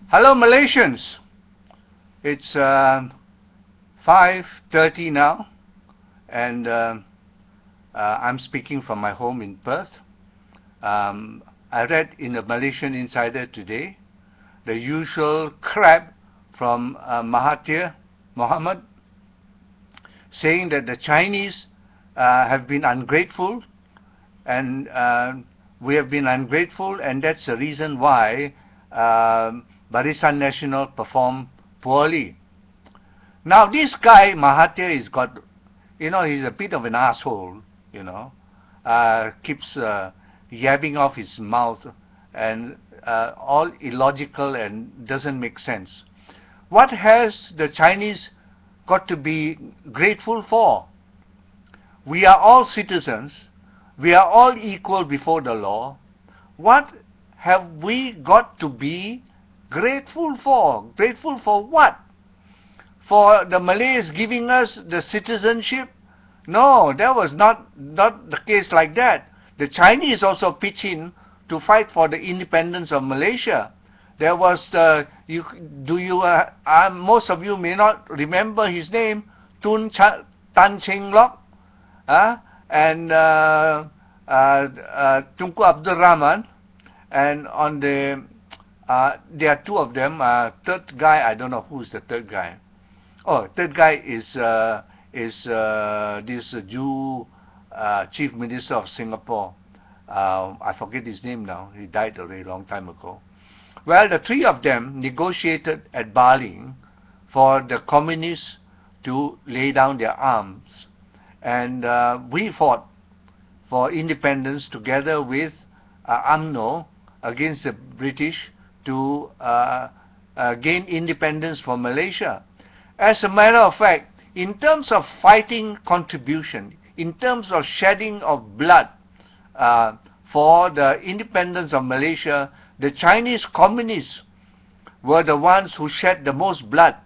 Hello, Malaysians. It's 5:30 now, and I'm speaking from my home in Perth. I read in the Malaysian Insider today the usual crap from Mahathir Mohamad saying that the Chinese have been ungrateful, and we have been ungrateful, and that's the reason why Barisan Nasional performed poorly. Now this guy Mahathir is got, he's a bit of an asshole, keeps yabbing off his mouth and all illogical and doesn't make sense. What has the Chinese got to be grateful for? We are all citizens. We are all equal before the law. What have we got to be grateful for? Grateful for what? For the Malays giving us the citizenship? No, that was not the case like that. The Chinese also pitched in to fight for the independence of Malaysia. There was most of you may not remember his name, Tan Cheng Lock, and Tunku Abdul Rahman, and on there are two of them. Third guy, I don't know who's the third guy. Oh, third guy is this Jew Chief Minister of Singapore. I forget his name now. He died a very long time ago. Well, the three of them negotiated at Bali for the communists to lay down their arms, and we fought for independence together with UMNO against the British to gain independence for Malaysia. As a matter of fact, in terms of fighting contribution, in terms of shedding of blood for the independence of Malaysia, the Chinese communists were the ones who shed the most blood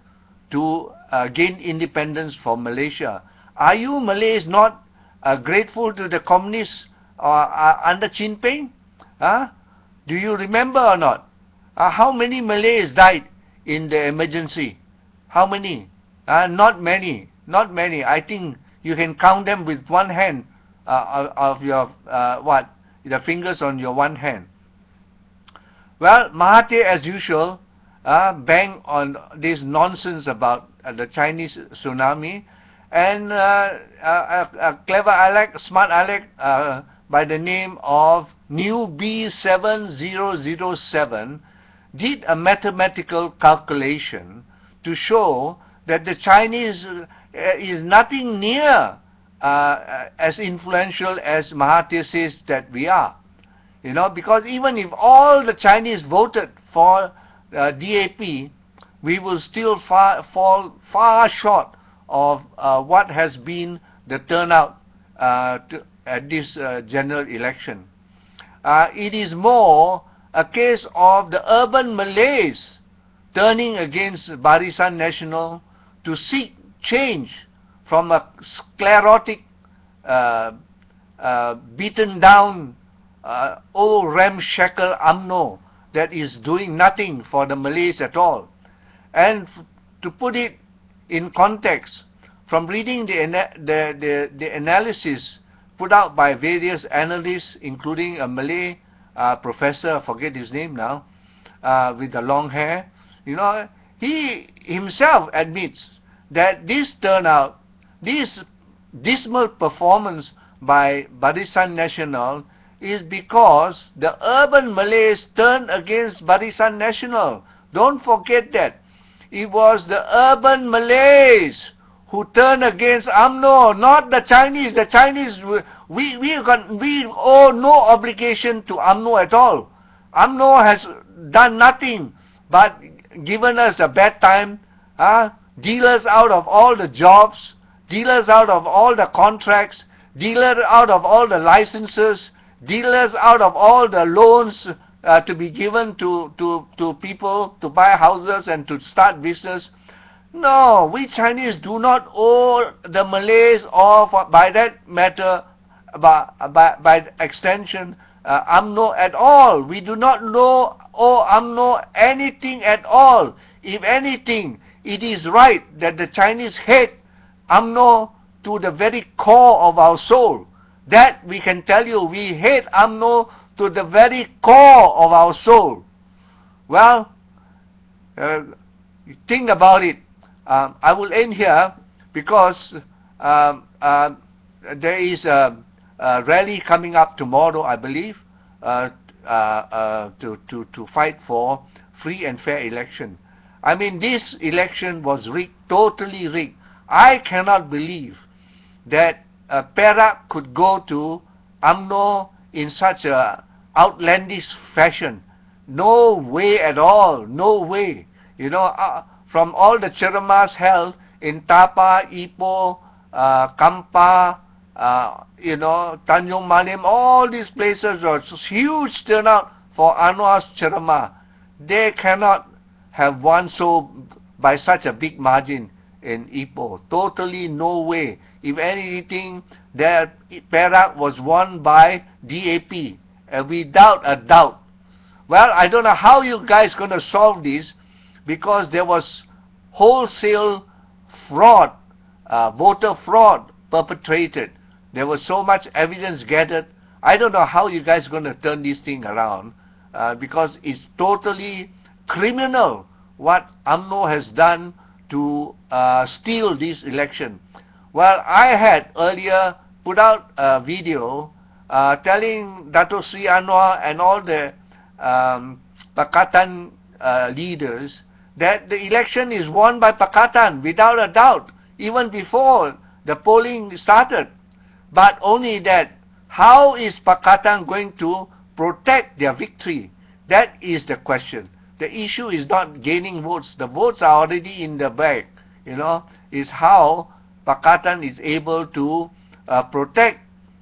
to gain independence for Malaysia. Are you Malays not grateful to the communists under Chin Peng? Do you remember or not? How many Malays died in the emergency? How many? Not many. Not many. I think you can count them with one hand of your the fingers on your one hand. Well, Mahathir, as usual, bang on this nonsense about the Chinese tsunami, and a clever Alec, smart Alec, by the name of New B7007, did a mathematical calculation to show that the Chinese is nothing near as influential as Mahathir says that we are. Because even if all the Chinese voted for DAP, we will still fall far short of what has been the turnout at this general election. It is more a case of the urban Malays turning against Barisan Nasional to seek change from a sclerotic, beaten down, old ramshackle UMNO that is doing nothing for the Malays at all. And to put it in context, from reading the analysis put out by various analysts, including a Malay professor, I forget his name now, with the long hair, he himself admits that this turnout, this dismal performance by Barisan Nasional is because the urban Malays turned against Barisan Nasional. Don't forget that. It was the urban Malays who turned against UMNO, not the Chinese. The Chinese, we owe no obligation to UMNO at all. UMNO has done nothing but given us a bad time, deal us out of all the jobs, deal us out of all the contracts, deal us out of all the licenses, deal us out of all the loans to be given to people to buy houses and to start business. No, we Chinese do not owe the Malays, or by that matter, by extension, UMNO at all. We do not know UMNO anything at all. If anything, it is right that the Chinese hate UMNO to the very core of our soul. That we can tell you, we hate UMNO to the very core of our soul. Well, think about it. I will end here because there is a rally coming up tomorrow, I believe, to fight for free and fair election. I mean, this election was rigged, totally rigged. I cannot believe that Perak could go to UMNO in such a outlandish fashion. No way at all, no way. You know, from all the ceramahs held in Tapa, Ipoh, Kampa, you know, Tanjung Malim, all these places are huge turnout for Anwar's ceramah. They cannot have won so by such a big margin in Ipoh. Totally no way. If anything, their Perak was won by DAP, without a doubt. Well, I don't know how you guys going to solve this, because there was wholesale fraud, voter fraud perpetrated. There was so much evidence gathered. I don't know how you guys going to turn this thing around, because it's totally criminal what UMNO has done to steal this election. Well, I had earlier put out a video telling Dato Sri Anwar and all the Pakatan leaders that the election is won by Pakatan without a doubt, even before the polling started. But only that, how is Pakatan going to protect their victory? That is the question. The issue is not gaining votes. The votes are already in the bag. You know, is how Pakatan is able to protect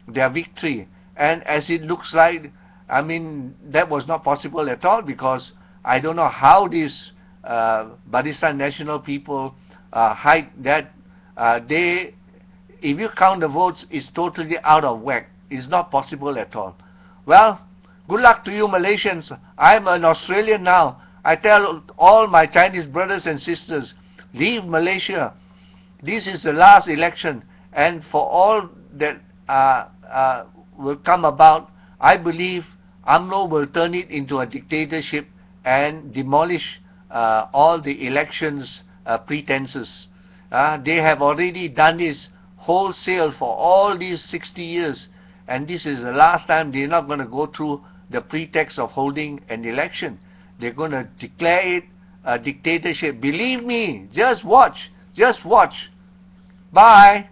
their victory. And as it looks like, I mean, that was not possible at all, because I don't know how these Barisan National people hide that. If you count the votes, it's totally out of whack. It's not possible at all. Well, good luck to you, Malaysians. I'm an Australian now. I tell all my Chinese brothers and sisters, leave Malaysia. This is the last election, and for all that will come about, I believe UMNO will turn it into a dictatorship and demolish all the elections pretenses. They have already done this wholesale for all these 60 years, and this is the last time. They're not going to go through the pretext of holding an election. They're going to declare it a dictatorship. Believe me, just watch. Just watch. Bye.